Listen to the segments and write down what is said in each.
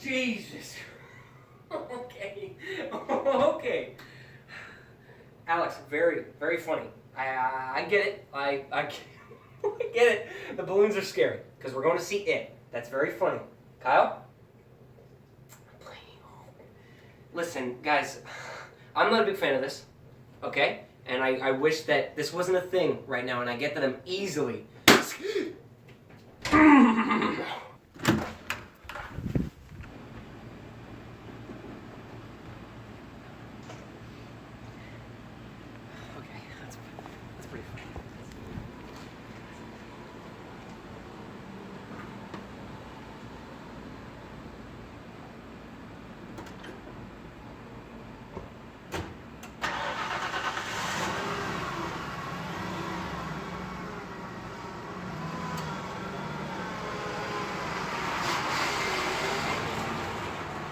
Jesus. Okay. Okay. Alex, very, very funny. I get it. I get it. The balloons are scary because we're going to see it. That's very funny. Kyle? Listen, guys, I'm not a big fan of this, okay? And I wish that this wasn't a thing right now, and I get that I'm easily...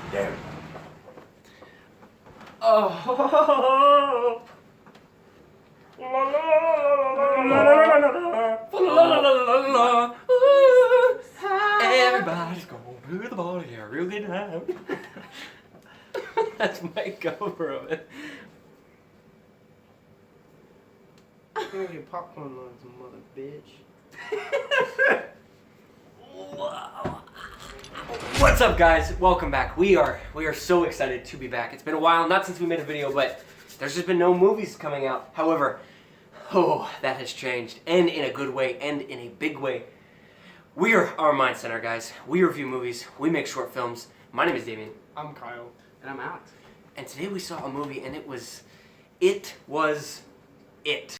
Damn. Oh. Everybody's going to the party, a real good time. That's my cover of it. You're gonna get popcorn on some mother bitch. What's up, guys? Welcome back. We are so excited to be back. It's been a while, not since we made a video, but there's just been no movies coming out. However, that has changed, and in a good way, and in a big way. We are our Mind Center, guys. We review movies. We make short films. My name is Damien. I'm Kyle. And I'm Alex. And today we saw a movie, and it was it. It was it.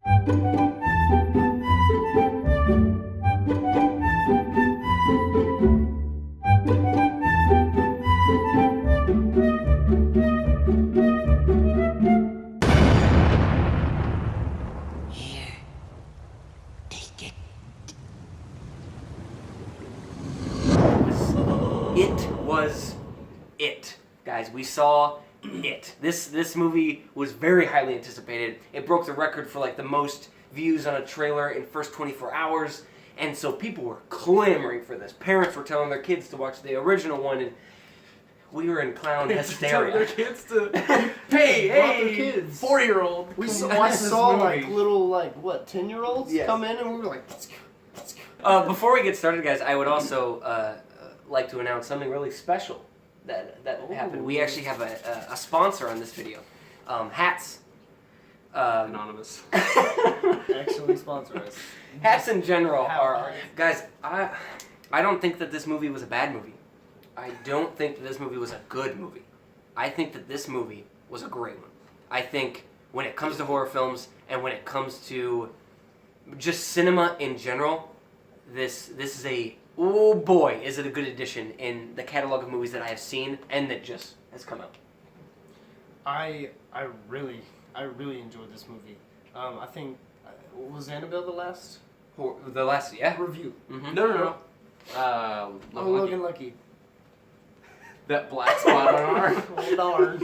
Guys, we saw it. This movie was very highly anticipated. It broke the record for like the most views on a trailer in first 24 hours. And so people were clamoring for this. Parents were telling their kids to watch the original one, and we were in clown hysteria. Their kids to hey, kids. 4-year-old. I saw like little 10-year-olds come in, and we were like, let's go. Before we get started, guys, I would also like to announce something really special that happened. We actually have a sponsor on this video. Hats. Anonymous. Actually sponsor us. Hats in general are... Guys, I don't think that this movie was a bad movie. I don't think that this movie was a good movie. I think that this movie was a great one. I think when it comes to horror films and when it comes to just cinema in general, this is a... Oh boy, is it a good addition in the catalog of movies that I have seen and that just has come out. I really enjoyed this movie. I think was Annabelle the last review? Mm-hmm. No. Logan Lucky. That black spot on our arm. Oh darn.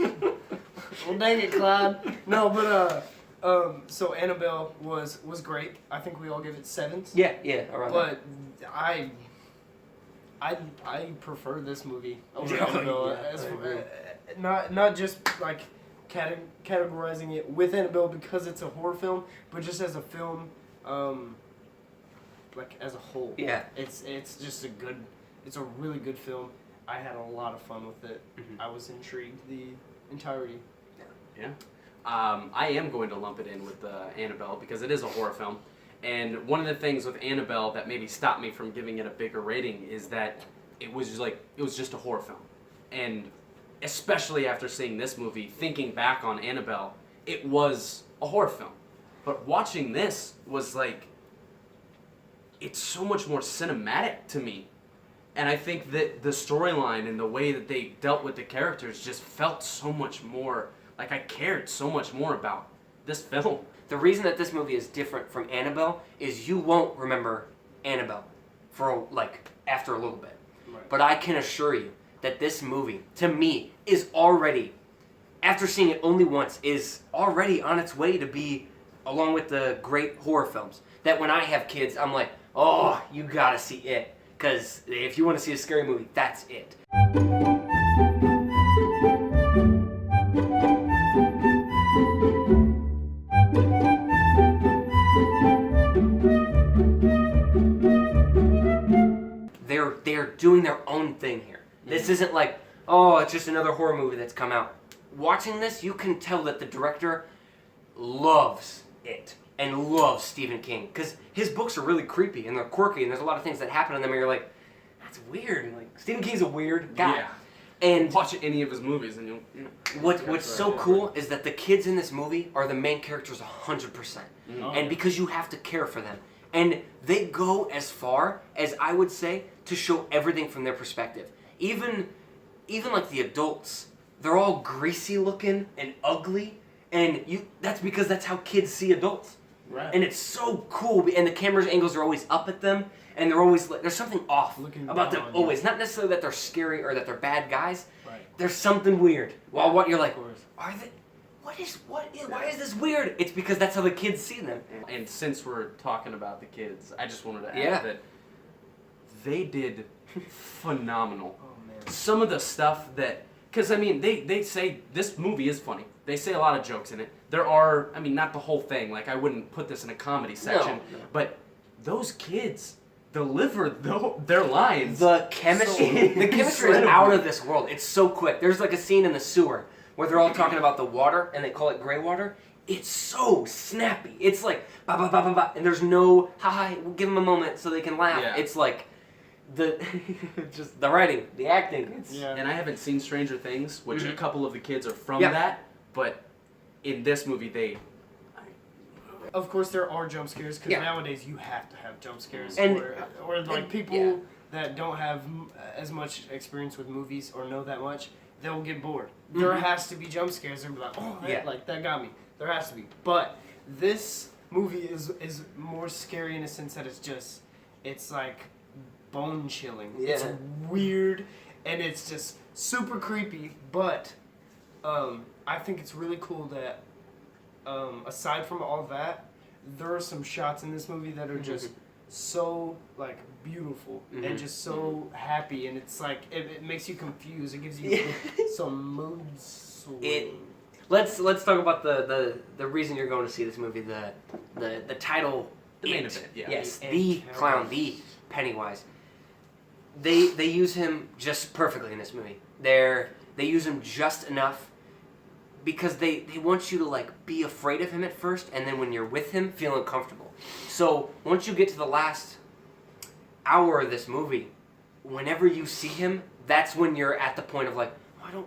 Well, dang it, Clyde. No, but so Annabelle was great. I think we all give it 7s. Yeah, around but that. I prefer this movie over Annabelle. Not just like categorizing it with Annabelle because it's a horror film, but just as a film, like as a whole. Yeah. It's just it's a really good film. I had a lot of fun with it. Mm-hmm. I was intrigued the entirety. Yeah. I am going to lump it in with Annabelle because it is a horror film. And one of the things with Annabelle that maybe stopped me from giving it a bigger rating is that it was just a horror film. And especially after seeing this movie, thinking back on Annabelle, it was a horror film. But watching this was like, it's so much more cinematic to me. And I think that the storyline and the way that they dealt with the characters just felt so much more, like I cared so much more about this film. The reason that this movie is different from Annabelle is you won't remember Annabelle for after a little bit. Right. But I can assure you that this movie, to me, is already, after seeing it only once, is already on its way to be, along with the great horror films, that when I have kids, I'm like, oh, you gotta see it. Because if you want to see a scary movie, that's it. This isn't like, oh, it's just another horror movie that's come out. Watching this, you can tell that the director loves it and loves Stephen King, because his books are really creepy and they're quirky, and there's a lot of things that happen in them and you're like, that's weird. And like, Stephen King's a weird guy. Yeah. And watch any of his movies and what's so cool is that the kids in this movie are the main characters 100%. And because you have to care for them. And they go as far as, I would say, to show everything from their perspective. Even like the adults, they're all greasy looking and ugly, and that's because that's how kids see adults. Right. And it's so cool, and the camera's angles are always up at them, and they're always there's something off about them always. Not necessarily that they're scary or that they're bad guys. Right. There's something weird. Well, what you're like, are they? Why is this weird? It's because that's how the kids see them. And since we're talking about the kids, I just wanted to add Yeah. that they did phenomenal. Oh man. Some of the stuff that, because I mean, they say this movie is funny. They say a lot of jokes in it. There are, I mean, not the whole thing. Like, I wouldn't put this in a comedy section. No. But those kids delivered their lines. The chemistry, the chemistry is out of this world. It's so quick. There's like a scene in the sewer where they're all talking about the water, and they call it gray water. It's so snappy. It's like ba ba ba ba ba, and there's no hi. We'll give them a moment so they can laugh. Yeah. It's like just the writing, the acting. It's, And I haven't seen Stranger Things, which a couple of the kids are from Yeah. that, but in this movie they. Of course, there are jump scares because Yeah. nowadays you have to have jump scares, And- or like and- people yeah. that don't have as much experience with movies or know that much, they'll get bored. There has to be jump scares. They'll be like, oh, man, Yeah. like that got me. There has to be. But this movie is more scary in a sense that it's like bone chilling. Yeah. It's weird and it's just super creepy. But I think it's really cool that aside from all that, there are some shots in this movie that are just so like beautiful and just so happy, and it's like it makes you confused. It gives you some mood swings. Let's talk about the reason you're going to see this movie. The title. The main It. event, yeah. Yes, The the It. clown, the Pennywise. They use him just perfectly in this movie. They use him just enough because they want you to like be afraid of him at first, and then when you're with him, feel uncomfortable. So once you get to the last hour of this movie, whenever you see him, that's when you're at the point of like, I don't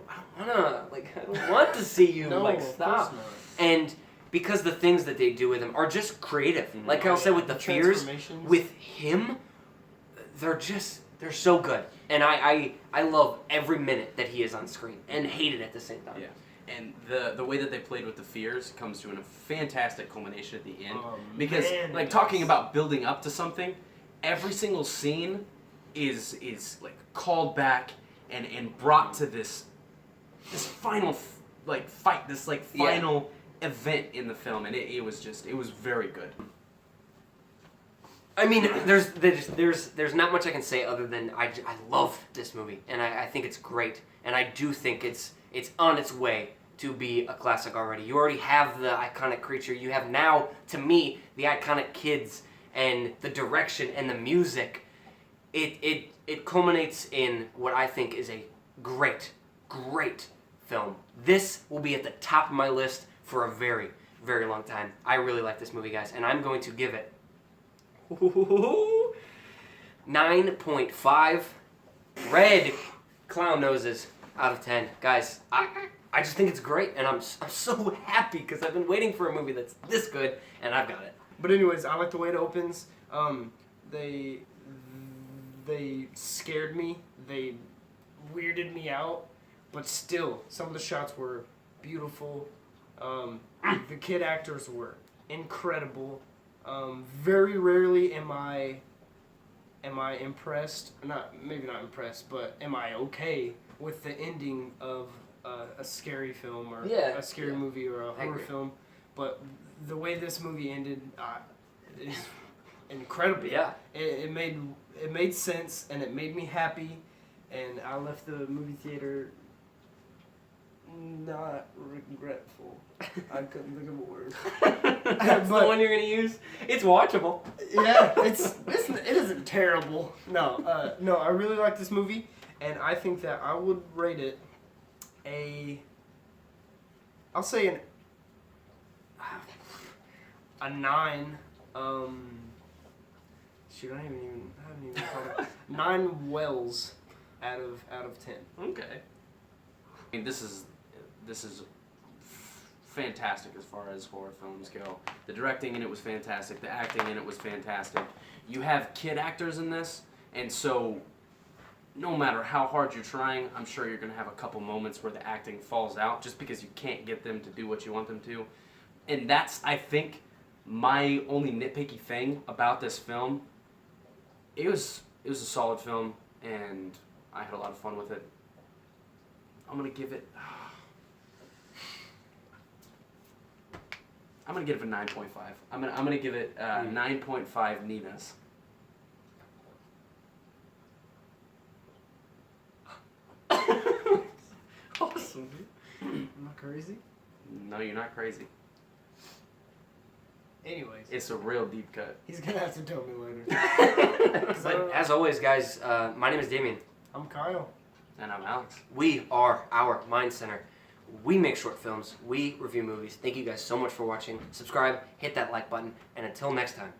want to see you. No, like, of course stop. not. And because the things that they do with him are just creative. Like I said, with the fears, transformations. with him, they're so good. And I love every minute that he is on screen and hate it at the same time. Yeah. And the way that they played with the fears comes to a fantastic culmination at the end. Oh, because man, like yes. talking about building up to something, every single scene is like called back and brought to this final fight, this like final event in the film, and it was very good. I mean, there's not much I can say other than I love this movie, and I think it's great, and I do think it's on its way to be a classic already. You already have the iconic creature. You have now, to me, the iconic kids and the direction and the music. It culminates in what I think is a great film. This will be at the top of my list for a very, very long time. I really like this movie, guys, and I'm going to give it 9.5 red clown noses out of 10. Guys, I just think it's great, and I'm so happy because I've been waiting for a movie that's this good, and I've got it. But anyways, I like the way it opens. They scared me. They weirded me out. But still, some of the shots were beautiful. The kid actors were incredible. Very rarely am I impressed. Maybe not impressed, but am I okay with the ending of a scary film or a scary movie or a horror film? But the way this movie ended is incredible. Yeah. It made sense, and it made me happy, and I left the movie theater not regretful. I couldn't think of a word. That's the one you're gonna use. It's watchable. Yeah, it isn't terrible. No, I really like this movie, And I think that I would rate it I'll say a 9. Shoot, I haven't even thought of 9 wells out of 10. Okay. I mean, this is fantastic as far as horror films go. The directing in it was fantastic. The acting in it was fantastic. You have kid actors in this, and so no matter how hard you're trying, I'm sure you're going to have a couple moments where the acting falls out just because you can't get them to do what you want them to. And that's, I think, my only nitpicky thing about this film. It was a solid film, and I had a lot of fun with it. I'm going to give it... I'm gonna give it a 9.5. I'm gonna give it 9.5 Ninas. Awesome, dude. I'm not crazy. No, you're not crazy. Anyways, It's a real deep cut. he's gonna have to tell me later. But as always, guys, my name is Damien. I'm Kyle. And I'm Alex. We are Our Mind Center. We make short films. We review movies. Thank you guys so much for watching. Subscribe, hit that like button, and until next time.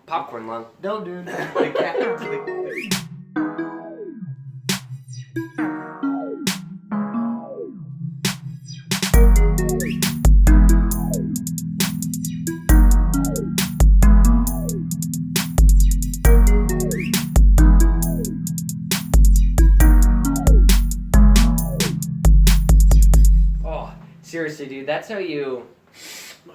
Popcorn lung. No, dude. The cat. Seriously, dude, that's how you... Oh.